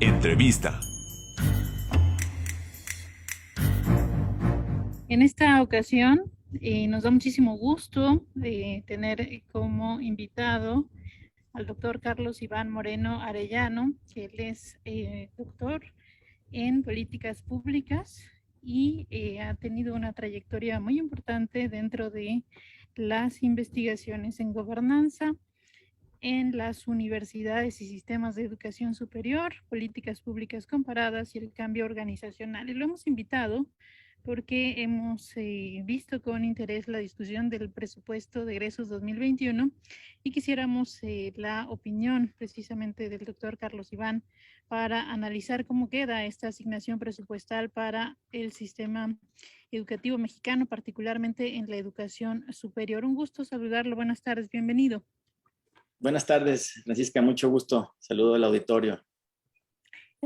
Entrevista. En esta ocasión nos da muchísimo gusto tener como invitado al doctor Carlos Iván Moreno Arellano, que él es doctor en políticas públicas y ha tenido una trayectoria muy importante dentro de las investigaciones en gobernanza en las universidades y sistemas de educación superior, políticas públicas comparadas y el cambio organizacional. Y lo hemos invitado porque hemos visto con interés la discusión del presupuesto de egresos 2021 y quisiéramos la opinión precisamente del doctor Carlos Iván para analizar cómo queda esta asignación presupuestal para el sistema educativo mexicano, particularmente en la educación superior. Un gusto saludarlo. Buenas tardes, bienvenido. Buenas tardes, Francisca, mucho gusto. Saludo al auditorio.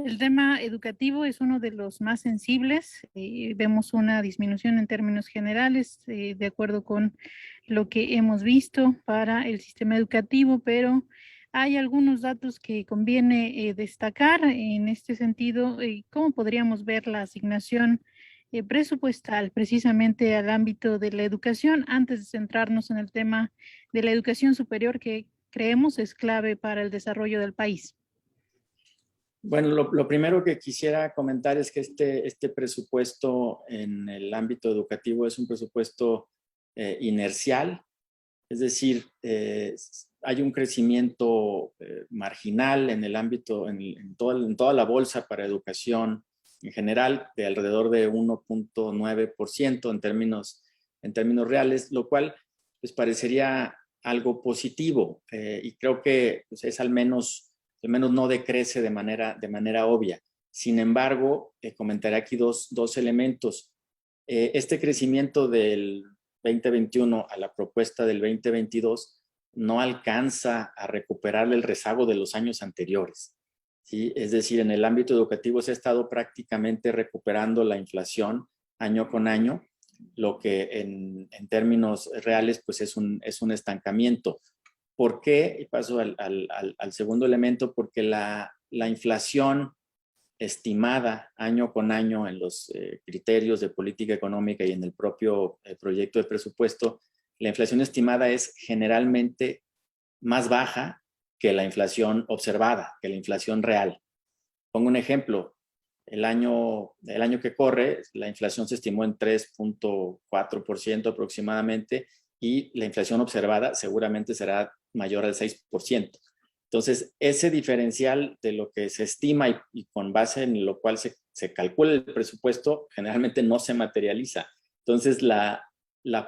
El tema educativo es uno de los más sensibles. Vemos una disminución en términos generales, de acuerdo con lo que hemos visto para el sistema educativo, pero hay algunos datos que conviene destacar. En este sentido, ¿cómo podríamos ver la asignación presupuestal precisamente al ámbito de la educación antes de centrarnos en el tema de la educación superior que creemos es clave para el desarrollo del país? Bueno, lo primero que quisiera comentar es que este presupuesto en el ámbito educativo es un presupuesto inercial, es decir, hay un crecimiento marginal en el ámbito, en toda la bolsa para educación en general, de alrededor de 1.9% en términos reales, lo cual pues parecería algo positivo y creo que pues, es al menos no decrece de manera obvia. Sin embargo, comentaré aquí dos elementos. Este crecimiento del 2021 a la propuesta del 2022 no alcanza a recuperar el rezago de los años anteriores, ¿sí? Es decir, en el ámbito educativo se ha estado prácticamente recuperando la inflación año con año, lo que en términos reales pues es un estancamiento. ¿Por qué? Y paso al segundo elemento, porque la inflación estimada año con año en los criterios de política económica y en el propio proyecto de presupuesto, la inflación estimada es generalmente más baja que la inflación observada, que la inflación real. Pongo un ejemplo. El año que corre, la inflación se estimó en 3.4% aproximadamente y la inflación observada seguramente será mayor al 6%. Entonces, ese diferencial de lo que se estima y con base en lo cual se calcula el presupuesto, generalmente no se materializa. Entonces, la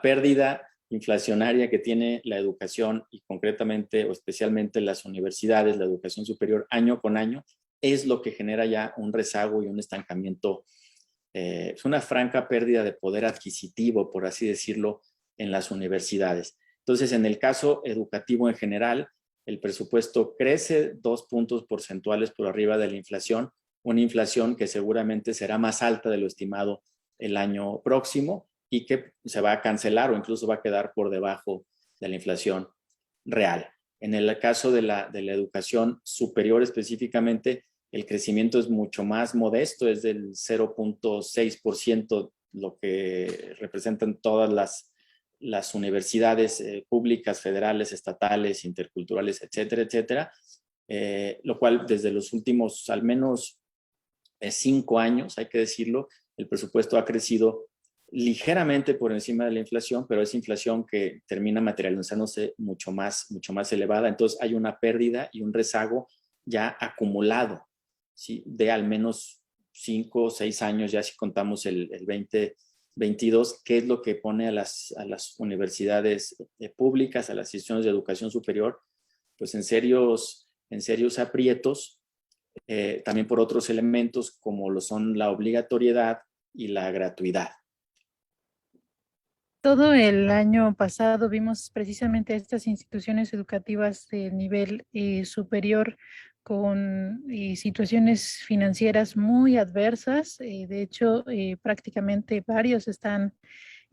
pérdida inflacionaria que tiene la educación y concretamente o especialmente las universidades, la educación superior año con año, es lo que genera ya un rezago y un estancamiento. Es una franca pérdida de poder adquisitivo, por así decirlo, en las universidades. Entonces, en el caso educativo en general, el presupuesto crece 2 puntos porcentuales por arriba de la inflación, una inflación que seguramente será más alta de lo estimado el año próximo y que se va a cancelar o incluso va a quedar por debajo de la inflación real. En el caso de la educación superior específicamente, el crecimiento es mucho más modesto, es del 0.6%, lo que representan todas las universidades públicas, federales, estatales, interculturales, etcétera, etcétera, lo cual desde los últimos al menos 5 años, hay que decirlo, el presupuesto ha crecido ligeramente por encima de la inflación, pero es inflación que termina materializándose mucho más elevada. Entonces hay una pérdida y un rezago ya acumulado, ¿sí? De al menos 5 o 6 años, ya si contamos el 2022, que es lo que pone a las universidades públicas, a las instituciones de educación superior, pues en serios aprietos, también por otros elementos como lo son la obligatoriedad y la gratuidad. Todo el año pasado vimos precisamente estas instituciones educativas de nivel superior con situaciones financieras muy adversas. De hecho, prácticamente varios están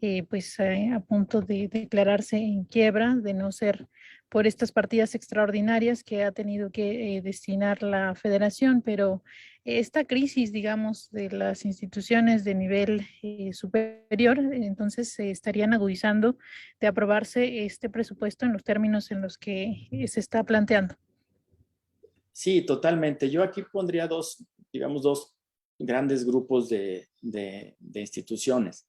a punto de declararse en quiebra, de no ser por estas partidas extraordinarias que ha tenido que destinar la federación, pero esta crisis, digamos, de las instituciones de nivel superior, entonces se estarían agudizando de aprobarse este presupuesto en los términos en los que se está planteando. Sí, totalmente. Yo aquí pondría digamos, dos grandes grupos de instituciones.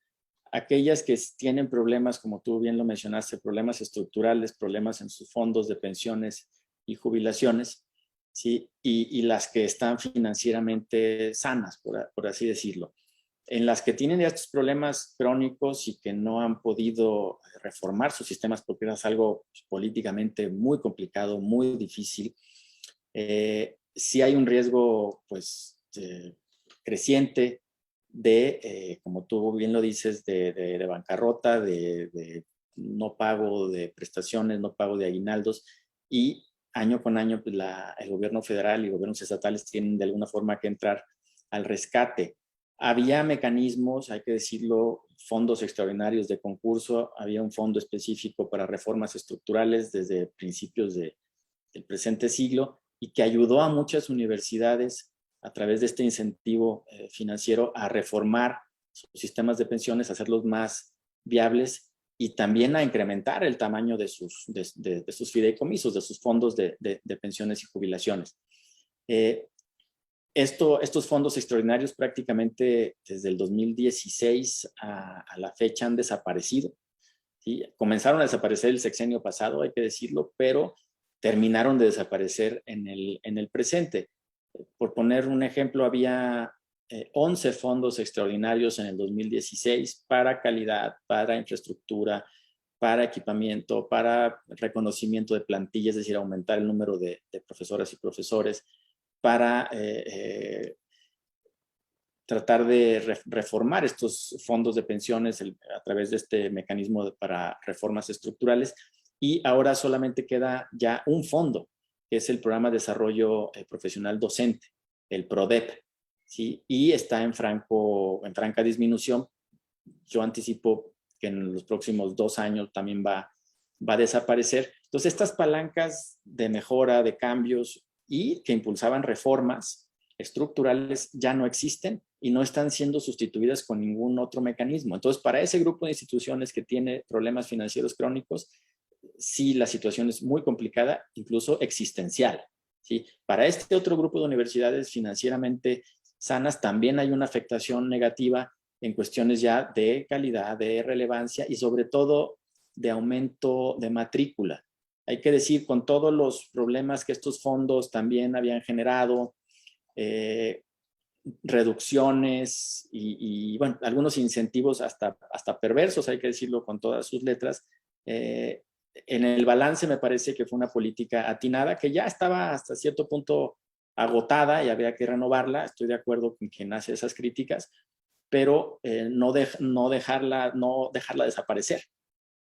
Aquellas que tienen problemas, como tú bien lo mencionaste, problemas estructurales, problemas en sus fondos de pensiones y jubilaciones, ¿sí? Y las que están financieramente sanas, por así decirlo. En las que tienen ya estos problemas crónicos y que no han podido reformar sus sistemas porque es algo políticamente muy complicado, muy difícil. Sí hay un riesgo, pues, creciente como tú bien lo dices, de bancarrota, de no pago de prestaciones, no pago de aguinaldos, y año con año pues el gobierno federal y gobiernos estatales tienen de alguna forma que entrar al rescate. Había mecanismos, hay que decirlo, fondos extraordinarios de concurso, había un fondo específico para reformas estructurales desde principios del presente siglo y que ayudó a muchas universidades a través de este incentivo financiero a reformar sus sistemas de pensiones, a hacerlos más viables y también a incrementar el tamaño de sus fideicomisos, de sus fondos de pensiones y jubilaciones. Estos fondos extraordinarios prácticamente desde el 2016 a la fecha han desaparecido. ¿Sí? Comenzaron a desaparecer el sexenio pasado, hay que decirlo, pero terminaron de desaparecer en el presente. Por poner un ejemplo, había 11 fondos extraordinarios en el 2016 para calidad, para infraestructura, para equipamiento, para reconocimiento de plantillas, es decir, aumentar el número de profesoras y profesores, para tratar de reformar estos fondos de pensiones a través de este mecanismo para reformas estructurales. Y ahora solamente queda ya un fondo, que es el Programa de Desarrollo Profesional Docente, el PRODEP, ¿sí? Y está en franca disminución. Yo anticipo que en los próximos 2 años también va a desaparecer. Entonces, estas palancas de mejora, de cambios y que impulsaban reformas estructurales ya no existen y no están siendo sustituidas con ningún otro mecanismo. Entonces, para ese grupo de instituciones que tiene problemas financieros crónicos, sí la situación es muy complicada, incluso existencial. ¿Sí? Para este otro grupo de universidades financieramente sanas también hay una afectación negativa en cuestiones ya de calidad, de relevancia y sobre todo de aumento de matrícula. Hay que decir, con todos los problemas que estos fondos también habían generado, reducciones bueno, algunos incentivos hasta perversos, hay que decirlo con todas sus letras. En el balance me parece que fue una política atinada que ya estaba hasta cierto punto agotada y había que renovarla. Estoy de acuerdo con quien hace esas críticas, pero no dejarla desaparecer.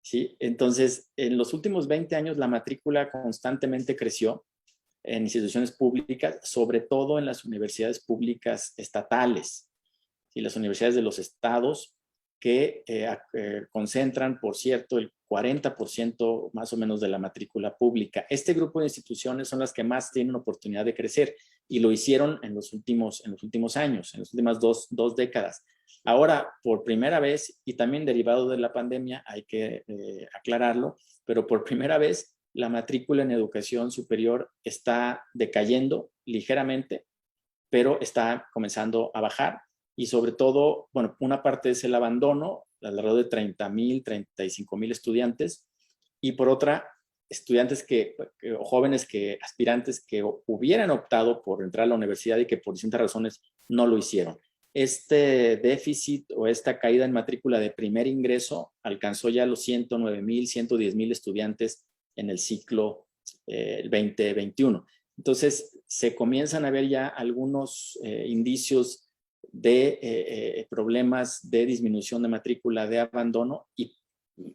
¿Sí? Entonces, en los últimos 20 años la matrícula constantemente creció en instituciones públicas, sobre todo en las universidades públicas estatales y las universidades de los estados que concentran, por cierto, el 40% más o menos de la matrícula pública. Este grupo de instituciones son las que más tienen oportunidad de crecer y lo hicieron en los últimos años, en las últimas dos décadas. Ahora, por primera vez, y también derivado de la pandemia, hay que aclararlo, pero por primera vez la matrícula en educación superior está decayendo ligeramente, pero está comenzando a bajar. Y sobre todo, bueno, una parte es el abandono, alrededor de 30,000, 35,000 estudiantes, y por otra, estudiantes jóvenes aspirantes que hubieran optado por entrar a la universidad y que por distintas razones no lo hicieron. Este déficit o esta caída en matrícula de primer ingreso alcanzó ya los 109,000, 110,000 estudiantes en el ciclo 2021. Entonces, se comienzan a ver ya algunos indicios de problemas de disminución de matrícula, de abandono, y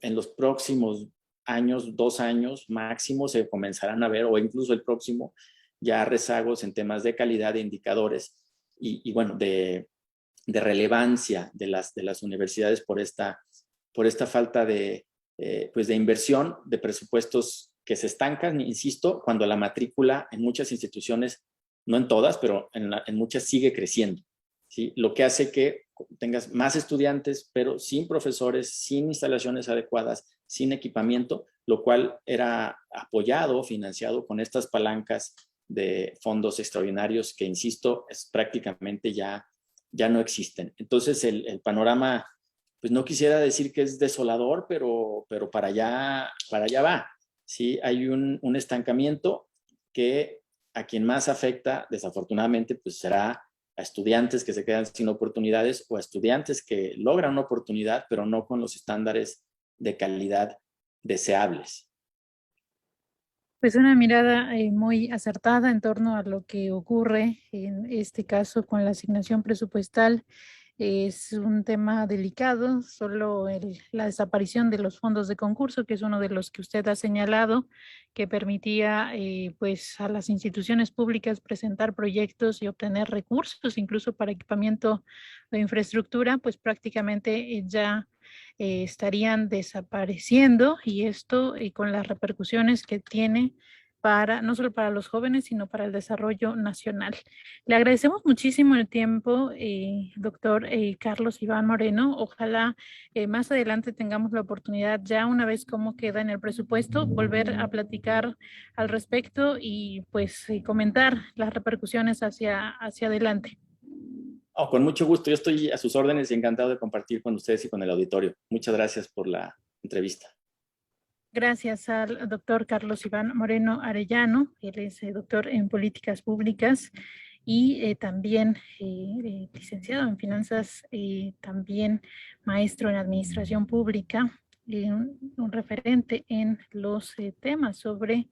en los próximos años, 2 años máximo, se comenzarán a ver, o incluso el próximo, ya rezagos en temas de calidad de indicadores y bueno, de relevancia de las universidades por esta por esta falta pues de inversión, de presupuestos que se estancan, insisto, cuando la matrícula en muchas instituciones, no en todas, pero en muchas sigue creciendo, ¿sí? Lo que hace que tengas más estudiantes, pero sin profesores, sin instalaciones adecuadas, sin equipamiento, lo cual era apoyado, financiado con estas palancas de fondos extraordinarios que, insisto, prácticamente ya no existen. Entonces, el panorama, pues no quisiera decir que es desolador, pero para allá va. Sí, hay un estancamiento que a quien más afecta, desafortunadamente, pues será a estudiantes que se quedan sin oportunidades o a estudiantes que logran una oportunidad, pero no con los estándares de calidad deseables. Pues una mirada muy acertada en torno a lo que ocurre en este caso con la asignación presupuestal. Es un tema delicado, solo la desaparición de los fondos de concurso, que es uno de los que usted ha señalado, que permitía pues a las instituciones públicas presentar proyectos y obtener recursos, incluso para equipamiento de infraestructura, pues prácticamente ya estarían desapareciendo, y esto con las repercusiones que tiene para, no solo para los jóvenes, sino para el desarrollo nacional. Le agradecemos muchísimo el tiempo, doctor Carlos Iván Moreno. Ojalá más adelante tengamos la oportunidad, ya una vez cómo queda en el presupuesto, volver a platicar al respecto y pues comentar las repercusiones hacia adelante. Oh, con mucho gusto, yo estoy a sus órdenes y encantado de compartir con ustedes y con el auditorio. Muchas gracias por la entrevista. Gracias al doctor Carlos Iván Moreno Arellano. Él es doctor en políticas públicas y también licenciado en finanzas, también maestro en administración pública, un referente en los temas sobre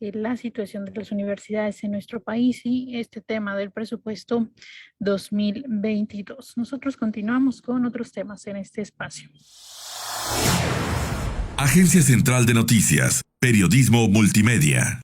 la situación de las universidades en nuestro país y este tema del presupuesto 2022. Nosotros continuamos con otros temas en este espacio. Agencia Central de Noticias, Periodismo Multimedia.